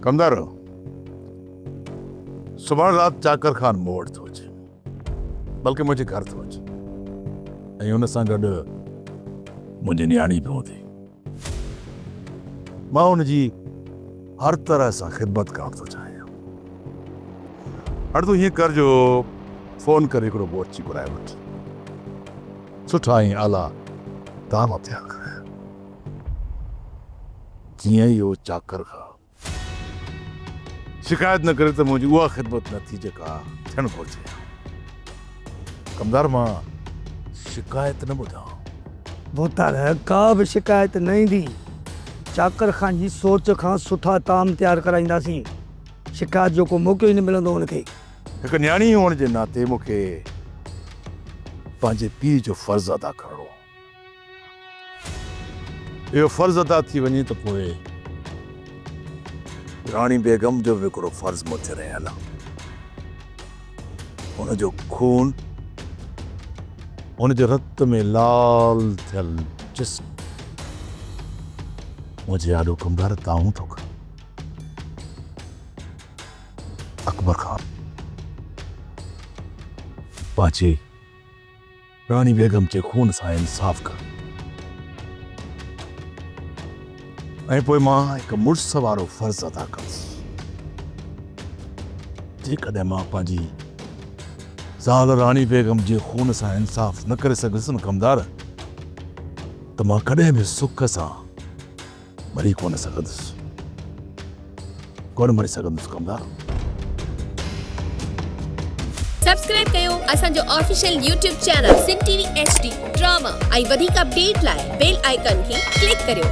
कमदारो सुभाणे राति चाकर खान मूं वटि थो अचे, बल्कि मुंहिंजे घर थो अचे ऐं हुन सां गॾु मुंहिंजी न्याणी बि हूंदी। मां हुनजी हर तरह सां ख़िदमत करणु थो चाहियां। हाणे तूं हीअं कर जो फोन करे हिकिड़ो बोर्ची घुराए वठि, सुठा ऐं आला ताम तयारु कराए, जीअं ई इहो चाकर खां शिकायत न करे त मुंहिंजी उहा ख़िदमत न थी जेका थियणु घुरिजे। कमदार मां शिकायत न ॿुधां। बोतार का बि शिकायत न ईंदी। चाकर खान जी सोच खां सुठा ताम तयारु कराईंदासीं। शिकायत जो को मौक़ो ई न मिलंदो हुनखे। हिकु न्याणी हुअण जे नाते मूंखे पंहिंजे पीउ जो फर्ज़ अदा करणो। इहो फर्ज़ अदा थी वञे त पोइ राणी बेगम जो बि हिकिड़ो फर्ज़ मथे रहियल आहे। हुनजो खून, हुनजे रत में लाल थियल जिस्म मुंहिंजे आॾो कमदार ताऊं थो करे। अकबर खान पंहिंजे राणी बेगम जे खून सां इंसाफ़ कर ऐं पोइ मां हिकु मुड़ुस वारो फर्ज़ अदा कंदुसि। जेकॾहिं मां पंहिंजी ज़ाल राणी बेगम जे खून सां इंसाफ़ न करे सघुसि न कमदार, त मां कॾहिं बि सुख सां मरी कोन सघंदुसि, कोन मरी सघंदुसि कमदार। सब्सक्राइब कयो असांजो official YouTube channel Sindh TV HD drama ऐं वधीक अपडेट लाइ बेल आइकन खे क्लिक करियो।